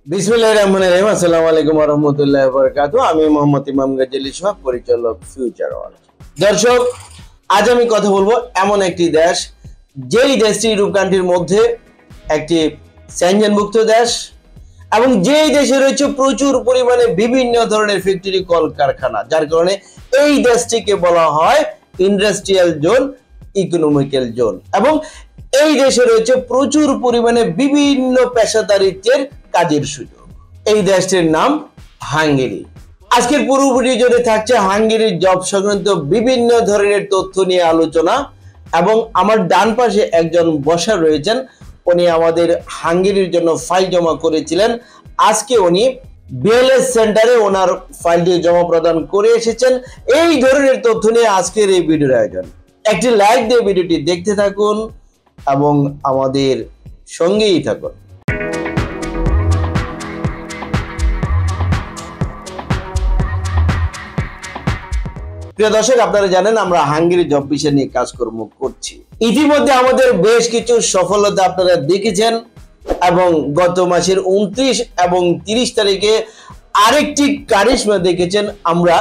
বিসমিল্লাহির রহমানির রহিম। আসসালামু আলাইকুম ওয়া রাহমাতুল্লাহি ওয়া বারাকাতুহু। আমি মোহাম্মদ ইমাম গাজী সোহাগ, পরিচালক ফিউচার ওয়ার্ল্ড। দর্শক, আজ আমি কথা বলবো এমন একটি দেশ, যেই দেশটি ইউরোপ কান্ট্রির মধ্যে একটি সেনজেনভুক্ত দেশ এবং যেই দেশে রয়েছে প্রচুর পরিমাণে বিভিন্ন ধরনের ফ্যাক্টরি কলকারখানা, যার কারণে এই দেশটিকে বলা হয় ইন্ডাস্ট্রিয়াল জোন, ইকোনমিক্যাল জোন। এবং এই দেশে রয়েছে প্রচুর পরিমাণে বিভিন্ন পেশাদারিত্বের কাজের সুযোগ। এই দেশটির নাম হাঙ্গেরি। আজকের পুরো ভিডিও জুড়ে থাকছে হাঙ্গেরির জব সংক্রান্ত বিভিন্ন ধরনের তথ্য নিয়ে আলোচনা। এবং আমার ডান পাশে একজন বসা রয়েছেন, উনি আমাদের হাঙ্গেরির জন্য ফাইল জমা করেছিলেন। আজকে উনি বিএলএস সেন্টারে ওনার ফাইলটি জমা প্রদান করে এসেছেন। এই ধরনের তথ্য নিয়ে আজকের এই ভিডিওর আয়োজন। একটি লাইক দিয়ে ভিডিওটি দেখতে থাকুন এবং আমাদের সঙ্গেই থাকুন। প্রিয় দর্শক, আপনারা জানেন আমরা হাঙ্গেরি জব ভিসা নিয়ে কাজকর্ম করছি। ইতিমধ্যে আমাদের বেশ কিছু সফলতা আপনারা দেখেছেন এবং গত মাসের 29 এবং 30 তারিখে আরেকটি কারিশমা দেখেছেন। আমরা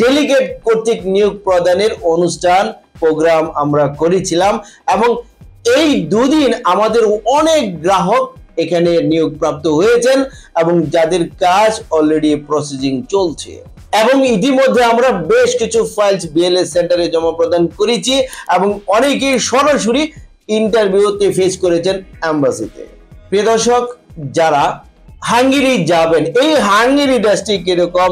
ডেলিগেট কর্তৃক নিয়োগ প্রদানের অনুষ্ঠান প্রোগ্রাম আমরা করেছিলাম এবং এই দুদিন আমাদের অনেক গ্রাহক এখানে নিয়োগ প্রাপ্ত হয়েছেন এবং যাদের কাজ অলরেডি প্রসেসিং চলছে। এবং ইতিমধ্যে আমরা বেশ কিছু ফাইলস বিএলএস সেন্টারে জমা প্রদান করেছি এবং অনেকেই সরাসরি ইন্টারভিউতে ফেস করেছেন এম্বাসিতে। প্রিয় দর্শক, যারা হাঙ্গেরি যাবেন, এই হাঙ্গেরি দেশটি কিরকম,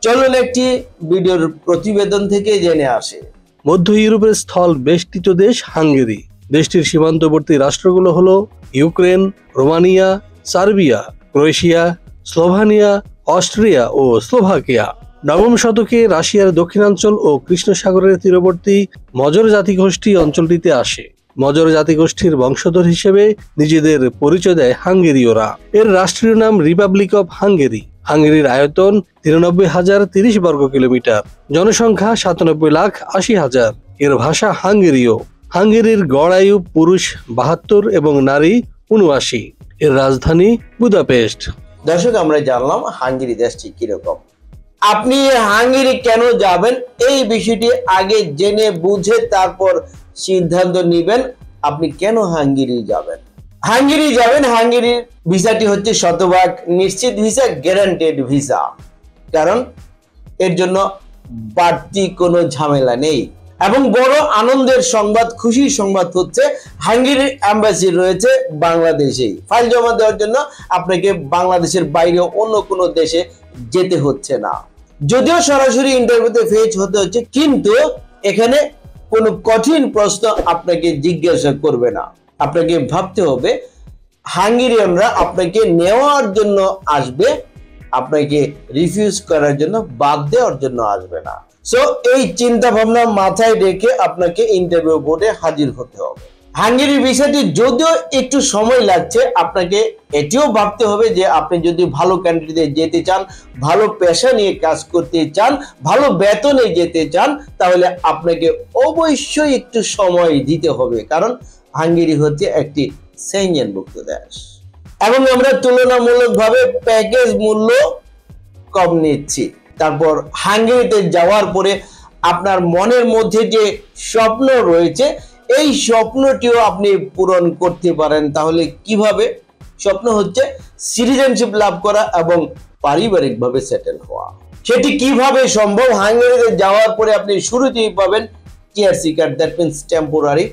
চলুন একটি ভিডিওর প্রতিবেদন থেকে জেনে আসে। মধ্য ইউরোপের স্থল বেষ্টিত দেশ হাঙ্গেরি। দেশটির সীমান্তবর্তী রাষ্ট্রগুলো হলো Ukraine, Romania, Serbia, Croatia, Slovenia, Austria ও স্লোভাকিয়া। নবম শতকে রাশিয়ার দক্ষিণাঞ্চল ও কৃষ্ণ সাগরের তীরবর্তী মজর জাতিগোষ্ঠী অঞ্চলটিতে আসে। মজর জাতিগোষ্ঠীর বংশধর হিসেবে নিজেদের পরিচয় দেয় হাঙ্গেরীয়রা। এর রাষ্ট্রীয় নাম রিপাবলিক অফ হাঙ্গেরি। হাঙ্গেরির আয়তন 93,030 বর্গ কিলোমিটার, জনসংখ্যা 97,80,000। এর ভাষা হাঙ্গেরীয়। হাঙ্গেরির গড় আয়ু পুরুষ 72 এবং নারী 79। এর রাজধানী বুদাপেস্ট। দর্শক, আমরা জানলাম হাঙ্গেরি দেশটি কিরকম। আপনি হাঙ্গেরি কেন যাবেন, এই বিষয়টি আগে জেনে বুঝে তারপর সিদ্ধান্ত নেবেন আপনি কেন হাঙ্গেরি যাবেন। হাঙ্গেরি যাবেন, হাঙ্গেরির ভিসাটি হচ্ছে শতভাগ নিশ্চিত ভিসা, গ্যারান্টেড ভিসা। কারণ এর জন্য বাড়তি কোনো ঝামেলা নেই। এবং বড় আনন্দের সংবাদ, খুশির সংবাদ হচ্ছে হাঙ্গেরির এম্বাসি রয়েছে বাংলাদেশেই। ফাইল জমা দেওয়ার জন্য আপনাকে বাংলাদেশের বাইরে অন্য কোনো দেশে যেতে হচ্ছে না। যদিও সরাসরি ইন্টারভিউতে ফেস হতে হচ্ছে, কিন্তু এখানে কোনো কঠিন প্রশ্ন আপনাকে জিজ্ঞাসা করবে না। আপনাকে ভাবতে হবে হাঙ্গেরিয়ানরা আপনাকে নেওয়ার জন্য আসবে, আপনাকে রিফিউজ করার জন্য, বাদ দেওয়ার জন্য আসবে না। সো এই চিন্তা ভাবনা মাথায় রেখে আপনাকে ইন্টারভিউ বোর্ডে হাজির হতে হবে। হাঙ্গেরি ভিসাটি যদিও একটু সময় লাগছে, আপনাকে এটিও ভাবতে হবে যে আপনি যদি ভালো ক্যান্ডিডেটে যেতে চান, ভালো পেশা নিয়ে কাজ করতে চান, ভালো বেতনে যেতে চান, তাহলে আপনাকে অবশ্যই একটু সময় দিতে হবে। কারণ হাঙ্গেরি হচ্ছে একটি সেনজেনভুক্ত দেশ এবং আমরা তুলনামূলকভাবে প্যাকেজ মূল্য কম নিচ্ছি। তারপর হাঙ্গেরিতে যাওয়ার পরে আপনার মনের মধ্যে যে স্বপ্ন রয়েছে, এই স্বপ্নটিও আপনি পূরণ করতে পারেন। তাহলে কিভাবে? স্বপ্ন হচ্ছে সিটিজেনশিপ লাভ করা এবং পারিবারিকভাবে সেটেল হওয়া। সেটি কিভাবে সম্ভব? হাঙ্গেরিতে যাওয়ার পরে আপনি শুরুতেই পাবেন TRC card, that means temporary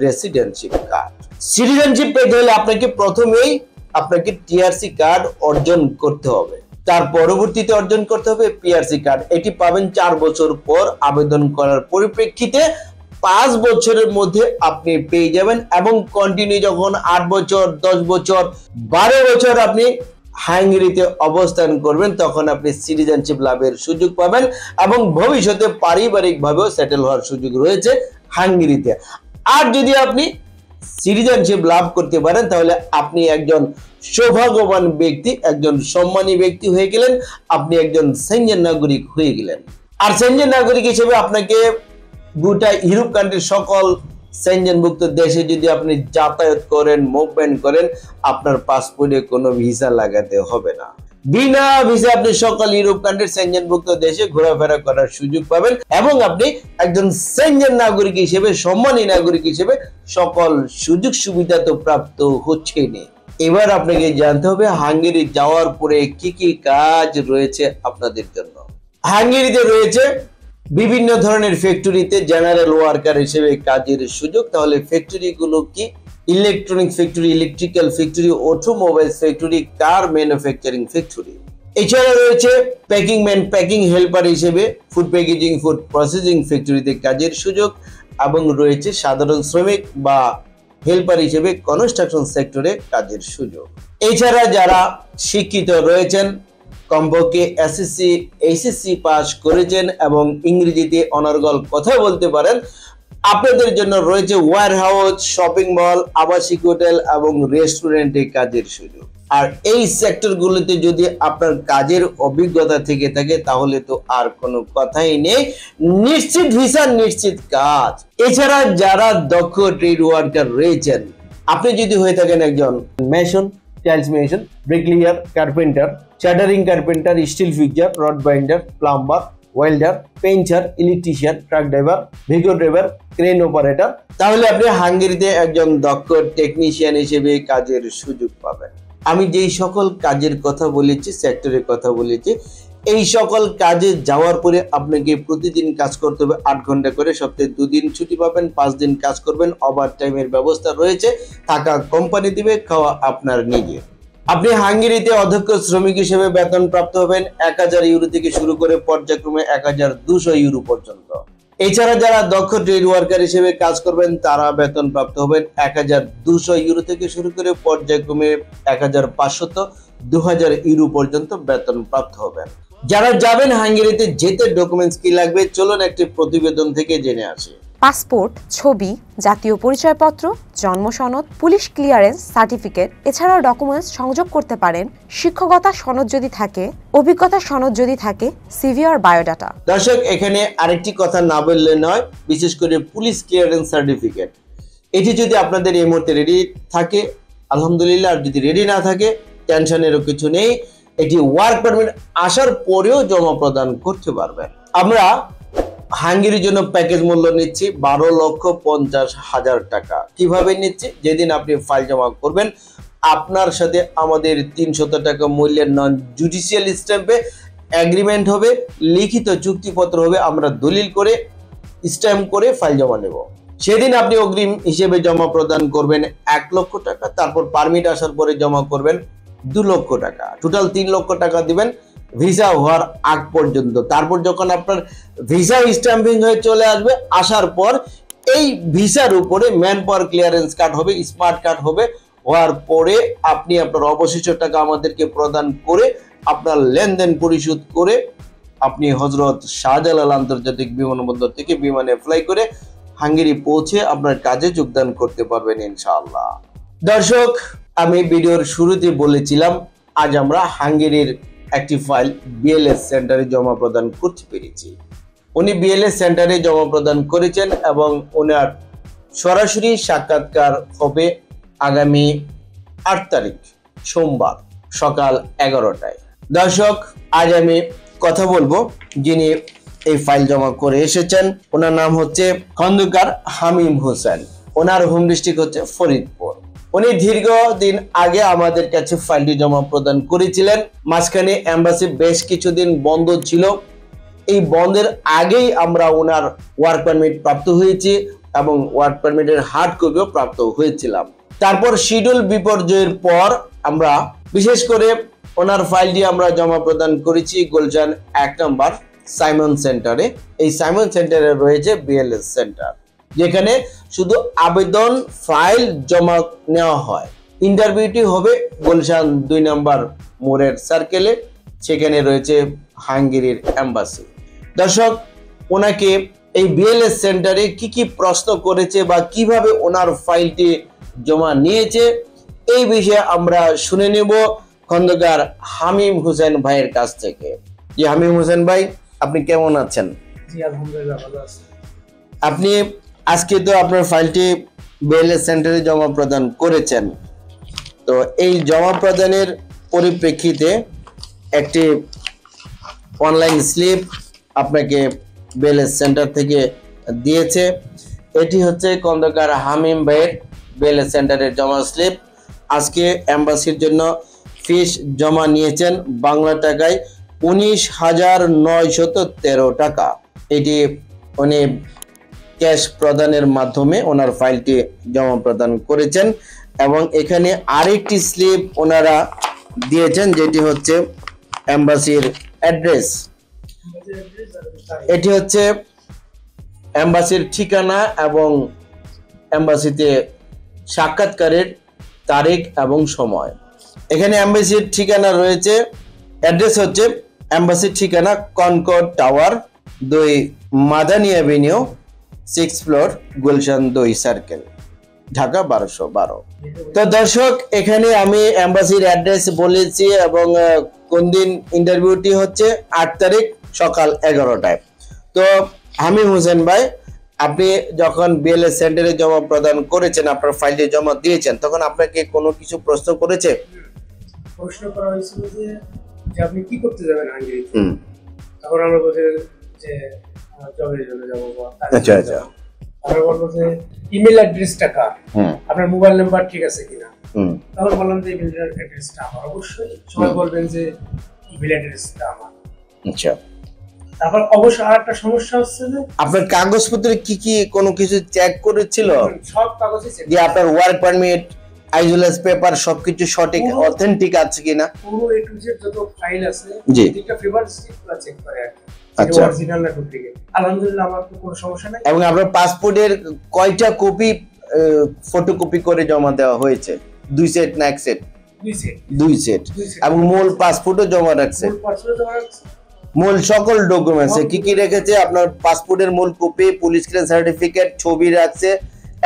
residency card. Citizenship পেতে হলে আপনাকে প্রথমেই আপনাকে টিআরসি কার্ড অর্জন করতে হবে, তার পরবর্তীতে অর্জন করতে হবে পিআরসি কার্ড। এটি পাবেন 4 বছর পর আবেদন করার পরিপ্রেক্ষিতে। 5 বছরের মধ্যে আপনি পেয়ে যাবেন এবং কন্টিনিউ যখন 8 বছর, 10 বছর, 12 বছর আপনি হাঙ্গেরিতে অবস্থান করবেন, তখন আপনি সিটিজেনশিপ লাভের সুযোগ পাবেন এবং ভবিষ্যতে পারিবারিকভাবেও সেটেল হওয়ার সুযোগ রয়েছে হাঙ্গেরিতে। আর যদি আপনি সিটিজেনশিপ লাভ করতে পারেন, তাহলে আপনি একজন সৌভাগ্যবান ব্যক্তি, একজন সম্মানী ব্যক্তি হয়ে গেলেন, আপনি একজন সেনজেন নাগরিক হয়ে গেলেন। আর সেনজেন নাগরিক হিসেবে আপনাকে গোটা ইউরোপ কান্ট্রির সকল সেনজেনভুক্ত দেশে যদি আপনি যাতায়াত করেন, মুভমেন্ট করেন, আপনার পাসপোর্টে কোনো ভিসা লাগাতে হবে না। বিনা ভিসা আপনি সকল ইউরোপ কান্ট্রি সেনজেনভুক্ত দেশে ঘোরাফেরা করার সুযোগ পাবেন এবং আপনি একজন সেনজেন নাগরিক হিসেবে, সম্মানী নাগরিক হিসেবে সকল সুযোগ সুবিধা তো প্রাপ্ত হচ্ছেই। এবার আপনাকে জানতে হবে হাঙ্গেরি যাওয়ার পরে কি কি কাজ রয়েছে আপনাদের জন্য। হাঙ্গেরিতে রয়েছে বিভিন্ন ধরনের ফ্যাক্টরিতে জেনারেল ওয়ার্কার হিসেবে কাজের সুযোগ। তাহলে ফ্যাক্টরি গুলো কি? Electronic factory, electrical factory, automobile factory, কার ম্যানুফ্যাকচারিং ফ্যাক্টরি। এছাড়া রয়েছে প্যাকিং ম্যান, প্যাকিং হেল্পার হিসেবে ফুড প্যাকেজিং, ফুড প্রসেসিং ফ্যাক্টরিতে কাজের সুযোগ এবং রয়েছে সাধারণ শ্রমিক বা হেল্পার হিসেবে কনস্ট্রাকশন সেক্টরে কাজের সুযোগ। এছাড়া যারা শিক্ষিত রয়েছেন, কমপক্ষে এসএসসি, এইচএসসি পাস করেছেন এবং ইংরেজিতে অনর্গল কথা বলতে পারেন, আপনাদের জন্য রয়েছে ওয়্যার হাউস, শপিং মল, আবাসিক হোটেল এবং রেস্টুরেন্টে কাজের সুযোগ। আর এই সেক্টরগুলোতে যদি আপনার কাজের অভিজ্ঞতা থেকে থাকে তাহলে তো আর কোনো কথাই নেই, নিশ্চিত ভিসা, নিশ্চিত কাজ। এছাড়া যারা দক্ষ ট্রেড ওয়ার্কার রয়েছেন, আপনি যদি হয়ে থাকেন একজন mason, tiles mason, bricklayer, carpenter, shuttering carpenter, still fixer, rod binder, plumber, welder, painter, electrician, truck driver, vehicle driver, crane operator, তাহলে আপনি হাঙ্গেরিতে একজন দক্ষ টেকনিশিয়ান হিসেবে কাজের সুযোগ পাবেন। আমি যেই সকল কাজের কথা বলেছি, সেক্টরের কথা বলেছি, এই সকল কাজে যাওয়ার পরে আপনাকে প্রতিদিন কাজ করতে হবে 8 ঘন্টা করে। সপ্তাহে 2 দিন ছুটি পাবেন, 5 দিন কাজ করবেন। ওভার টাইমের ব্যবস্থা রয়েছে, থাকা কোম্পানি দিবে, খাওয়া আপনার নিজের। আপনি হাঙ্গেরিতে অধ্যক্ষ শ্রমিক হিসেবে বেতন প্রাপ্ত হবেন 1000 ইউরো থেকে শুরু করে পর্যায়ক্রমে 1200 ইউরো পর্যন্ত। এছাড়া যারা দক্ষ ট্রেড ওয়ার্কার হিসেবে কাজ করবেন তারা বেতন প্রাপ্ত হবেন 1200 ইউরো থেকে শুরু করে পর্যায়ক্রমে 1500, 2000 ইউরো পর্যন্ত বেতন প্রাপ্ত হবেন। যারা যাবেন হাঙ্গেরিতে, যেতে ডকুমেন্টস কি লাগবে চলুন একটি প্রতিবেদন থেকে জেনে আসি। পাসপোর্ট, ছবি, জাতীয় পরিচয়পত্র, জন্ম সনদ, পুলিশ ক্লিয়ারেন্স সার্টিফিকেট, এছাড়াও ডকুমেন্টস সংযোগ করতে পারেন শিক্ষকতা সনদ যদি থাকে, অভিজ্ঞতা সনদ যদি থাকে, সিভি আর বায়োডাটা। দর্শক, এখানে আরেকটি কথা না বললে নয়, বিশেষ করে পুলিশ ক্লিয়ারেন্স সার্টিফিকেট, এটি যদি আপনাদের এই মুহূর্তে রেডি থাকে আলহামদুলিল্লাহ, আর যদি রেডি না থাকে টেনশনেরও কিছু নেই, এটি ওয়ার্ক পারমিট আসার পরেও জমা প্রদান করতে পারবেন। আমরা হাঙ্গেরির জন্য প্যাকেজ মূল্য নিচ্ছি 12,50,000 টাকা। কিভাবে নিচ্ছি? যেদিন আপনি ফাইল জমা করবেন আপনার সাথে আমাদের 300 টাকা মূল্যের নন জুডিশিয়াল স্ট্যাম্পে এগ্রিমেন্ট হবে, লিখিত চুক্তিপত্র হবে, আমরা দলিল করে স্ট্যাম্প করে ফাইল জমা নেব। সেদিন আপনি অগ্রিম হিসেবে জমা প্রদান করবেন 1 লক্ষ টাকা, তারপর পারমিট আসার পরে জমা করবেন 2 লক্ষ টাকা, টোটাল 3 লক্ষ টাকা দিবেন ভিসা হওয়ার আগ পর্যন্ত। তারপর যখন আপনার ভিসা স্ট্যাম্পিং হয়ে চলে আসবে, আসার পর এই ভিসার উপরে ম্যান পাওয়ার ক্লিয়ারেন্স কার্ড হবে, স্মার্ট কার্ড হবে, হওয়ার পরে আপনি আপনার অবশিষ্ট টাকা আমাদেরকে প্রদান করে আপনার লেনদেন পরিশোধ করে আপনি হযরত শাহজালাল আন্তর্জাতিক বিমানবন্দর থেকে বিমানে ফ্লাই করে হাঙ্গেরি পৌঁছে আপনার কাজে যোগদান করতে পারবেন ইনশাআল্লাহ। দর্শক, আমি ভিডিওর শুরুতে বলেছিলাম আজ আমরা হাঙ্গেরির একটি ফাইল বিএলএস সেন্টারে জমা প্রদান করতে পেরেছি। উনি বিএলএস সেন্টারে জমা প্রদান করেছেন এবং ওনার সরাসরি সাক্ষাৎকার হবে আগামী 8 তারিখ সোমবার সকাল 11টায়। দর্শক, আজ আমি কথা বলবো যিনি এই ফাইল জমা করে এসেছেন। ওনার নাম হচ্ছে খন্দকার হামিম হোসেন। ওনার হোম ডিস্ট্রিক্ট হচ্ছে ফরিদপুর। উনি দীর্ঘদিন আগে আমাদের কাছে ফাইলটি জমা প্রদান করেছিলেন। মাঝখানে এম্বাসি বেশ কিছুদিন বন্ধ ছিল। এই বন্ধের আগেই আমরা ওনার ওয়ার্ক পারমিট প্রাপ্ত হয়েছি এবং ওয়ার্ক পারমিটের হার্ড কপিও প্রাপ্ত হয়েছিলাম। তারপর শিডিউল বিপর্যয়ের পর আমরা বিশেষ করে ওনার ফাইলটি আমরা জমা প্রদান করেছি গুলশান 1 নম্বর সাইমন সেন্টারে। এই সাইমন সেন্টারে রয়েছে বিএলএস সেন্টার, যেখানে শুধু আবেদন ফাইল জমা নেওয়া হয়। ইন্টারভিউটি হবে গুলশান 2 নম্বর মোড়ের সার্কেলে, সেখানে রয়েছে হাঙ্গেরির এম্বাসি। দর্শক, ওনাকে এই বিএলএস সেন্টারে কি কি প্রশ্ন করেছে বা কিভাবে ওনার ফাইলটি জমা নিয়েছে এই বিষয়ে আমরা শুনে নেব খন্দকার হামিম হোসেন ভাইয়ের কাছ থেকে। জি হামিম হোসেন ভাই, আপনি কেমন আছেন? জি আলহামদুলিল্লাহ ভালো আছি। আপনি আজকে তো আপনার ফাইলটি বিএলএস সেন্টারে জমা প্রদান করেছেন, তো এই জমা প্রদানের পরিপ্রেক্ষিতে একটি অনলাইন স্লিপ আপনাকে বিএলএস সেন্টার থেকে দিয়েছে। এটি হচ্ছে খন্দকার হামিম ভাইয়ের বিএলএস সেন্টারের জমা স্লিপ। আজকে এম্বাসির জন্য ফিস জমা নিয়েছেন বাংলা টাকায় 19,913 টাকা। এটি উনি ক্যাশ প্রদানের মাধ্যমে ওনার ফাইলটি জমা প্রদান করেছেন এবং এখানে আরেকটি স্লিপ ওনারা দিয়েছেন যেটি হচ্ছে এম্বাসির অ্যাড্রেস। এটি হচ্ছে এম্বাসির ঠিকানা এবং এম্বাসিতে সাক্ষাৎকারের তারিখ এবং সময়। এখানে এম্বাসির ঠিকানা রয়েছে, অ্যাড্রেস হচ্ছে এম্বাসির ঠিকানা Concord Tower 2 Madani avenue 6 floor Gulshan 2 circle Dhaka 1212। তো দর্শক এখানে আমি এম্বাসির অ্যাড্রেস বলেছি এবং কোন দিন ইন্টারভিউটি হচ্ছে 8 তারিখ সকাল 11টায়। তো হামিম হোসেন ভাই, আপনি যখন বিএলএস সেন্টারে জমা প্রদান করেছেন, আপনার ফাইলটি জমা দিয়েছেন, তখন আপনাকে কোনো কিছু প্রশ্ন করেছে? প্রশ্ন করা হয়েছিল যে আপনি কি করতে যাবেন হাঙ্গেরিতে। তখন আমরা বলছি যে জবের জন্য যাবো। আচ্ছা আচ্ছা। আমরা বলবো যে ইমেল অ্যাড্রেসটা কার, আপনার মোবাইল নাম্বার ঠিক আছে কিনা। তখন বললাম যে ইমেল অ্যাড্রেসটা আমার। অবশ্যই সবাই বলবেন যে ইমেল অ্যাড্রেসটা আমার। আচ্ছা। তারপর অবশ্য আর একটা সমস্যা হচ্ছে যে আপনার কাগজপত্রে কি কি কোনো কিছু চেক করেছিল? সব কাগজে চেক, যে আপনার ওয়ার্ক পারমিট, আইজুলেস পেপার সবকিছু সঠিক অথেন্টিক আছে কিনা, পুরো এ টু জেড যত ফাইল আছে জি প্রত্যেকটা পেপার স্লিপটা চেক করে আর কি। আচ্ছা। অরিজিনাল না ডুপ্লিকেট। আলহামদুলিল্লাহ আমার তো কোনো সমস্যা নাই। এবং আপনার পাসপোর্টের কয়টা কপি ফটোকপি করে জমা দেওয়া হয়েছে? 2 সেট না 1 সেট? 2 সেট। 2 সেট। এবং মূল পাসপোর্টও জমা রাখছে? মূল পাসপোর্ট জমা রাখছে। মূল সকল ডকুমেন্টস কি কি রেখেছে? আপনার পাসপোর্টের মূল কপি, পুলিশ ক্লিয়ারেন্স সার্টিফিকেট, ছবি রাখছে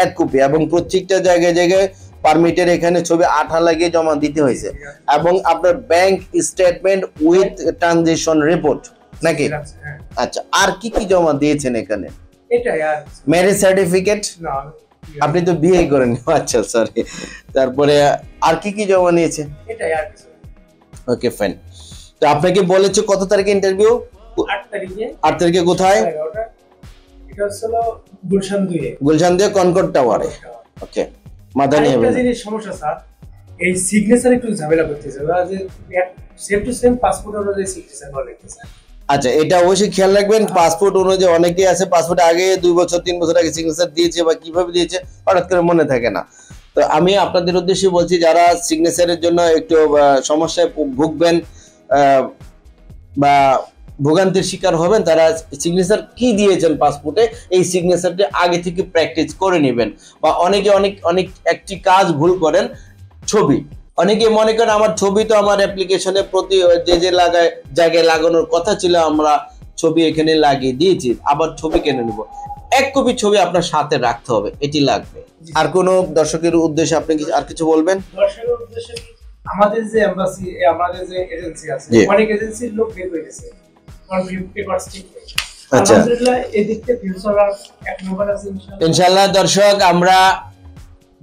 1 কপি এবং প্রত্যেকটা জায়গায় জায়গায় পারমিটের এখানে ছবি আঠা লাগিয়ে জমা দিতে হয়েছে এবং আপনার bank statement with transition report নাকি? আচ্ছা, আর কি কি জমা দিয়েছেন এখানে? এটাই। আর ম্যারেজ সার্টিফিকেট? না, আপনি তো বিয়ে করেন। আচ্ছা সরি। তারপরে আর কি কি জমা নিয়েছে? এটাই আর কিছু। Okay fine. তো আপনাকে বলেছে কত তারিখে ইন্টারভিউ? 8 তারিখে। 8 তারিখে কোথায়? এটা হলো গুলশান 2 এ। গুলশান 2 কনকর্ড টাওয়ারে। ওকে, মাদানী একটা অ্যাভিনিউ। জিনিস সমস্যা স্যার, এই সিগনেচার একটু ঝামেলা করতেছে। ওরা যে সেম টু সেম পাসপোর্ট অনুযায়ী সিগনেচার করে লিখতেছে। আচ্ছা, এটা অবশ্যই খেয়াল রাখবেন। পাসপোর্ট অনুযায়ী অনেকেই আছে পাসপোর্ট আগে 2 বছর 3 বছর আগে সিগনেচার দিয়েছে বা কিভাবে দিয়েছে হঠাৎ করে মনে থাকে না। তো আমি আপনাদের উদ্দেশ্যে বলছি, যারা সিগনেচারের জন্য একটু সমস্যায় ভুগবেন বা ভোগান্তির শিকার হবেন, তারা সিগনেচার কি দিয়েছেন পাসপোর্টে এই সিগনেচারটি আগে থেকে প্র্যাকটিস করে নেবেন। বা অনেকে অনেক একটি কাজ ভুল করেন, ছবি। অনেকে মনে করেন আমার ছবি তো আমার অ্যাপ্লিকেশনে প্রতি যে জায়গায় লাগানোর কথা ছিল আমরা ছবি এখানে লাগিয়ে দিয়েছি, আবার ছবি কিনে নেব। 1 কপি ছবি আপনার সাথে রাখতে হবে, এটি লাগবে। আর কোনো দর্শকের উদ্দেশ্যে আপনি আর কিছু বলবেন? দর্শকের উদ্দেশ্যে আমাদের যে এমবাসি, আমাদের যে এজেন্সি আছে, অনেক এজেন্সির লোক বের হয়ে গেছে। আচ্ছা, আলহামদুলিল্লাহ এদিকে ফিউচার এক নম্বর আছে ইনশাআল্লাহ। দর্শক, আমরা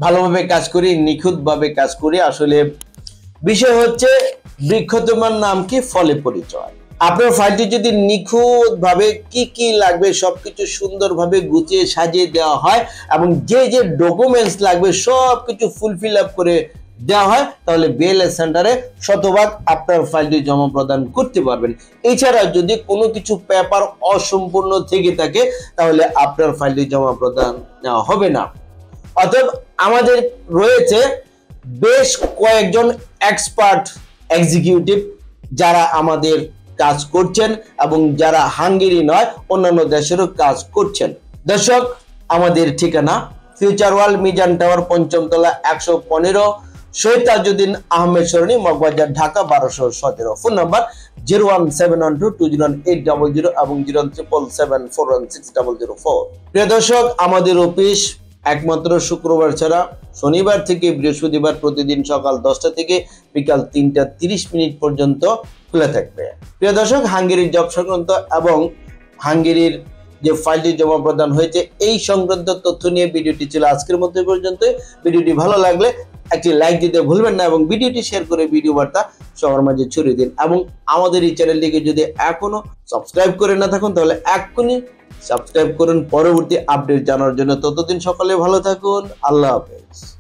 ভালোভাবে কাজ করি, নিখুঁতভাবে কাজ করি। আসলে বিষয় হচ্ছে বৃক্ষ তোমার নাম কি, ফলে পরিচয়। আপনার ফাইলটি যদি নিখুঁতভাবে কি কি লাগবে সবকিছু সুন্দরভাবে গুছিয়ে সাজিয়ে দেওয়া হয় এবং যে যে ডকুমেন্টস লাগবে সবকিছু ফুলফিল আপ করে দেওয়া হয়, তাহলে বিএলএস সেন্টারে শতভাগ আপনার ফাইলটি জমা প্রদান করতে পারবেন। এছাড়া যদি কোনো কিছু পেপার অসম্পূর্ণ থেকে থাকে তাহলে আপনার ফাইলটি জমা প্রদান নেওয়া হবে না। অতএব আমাদের রয়েছে বেশ কয়েকজন এক্সপার্ট এক্সিকিউটিভ যারা আমাদের কাজ করছেন এবং যারা হাঙ্গেরি নয় অন্যান্য দেশেরও কাজ করছেন। দর্শক, আমাদের ঠিকানা ফিউচার ওয়ার্ল্ড মিজান টাওয়ার 5ম তলা 115 শহীদ তাজউদ্দিন আহমেদ সরণি মগবাজার ঢাকা 1217। ফোন নাম্বার 01712201800 এবং 077741600। প্রিয় দর্শক, আমাদের অফিস একমাত্র শুক্রবার ছাড়া শনিবার থেকে বৃহস্পতিবার প্রতিদিন সকাল 10টা থেকে বিকাল 3টা 30 পর্যন্ত খোলা থাকবে। প্রিয় দর্শক, হাঙ্গেরির জব সংক্রান্ত এবং হাঙ্গেরির যে ফাইলটি জমা প্রদান হয়েছে। এই সংক্রান্ত তথ্য নিয়ে ভিডিওটি ছিল আজকের মতো পর্যন্ত। ভিডিওটি ভালো লাগলে একটি লাইক দিতে ভুলবেন না এবং ভিডিওটি শেয়ার করে ভিডিও বার্তা সবার মাঝে ছড়িয়ে দিন। এবং আমাদের এই চ্যানেলটিকে যদি এখনো সাবস্ক্রাইব করে না থাকুন তাহলে এক্ষুনি সাবস্ক্রাইব করুন পরবর্তী আপডেট জানার জন্য। ততদিন সকলে ভালো থাকুন। আল্লাহ হাফেজ।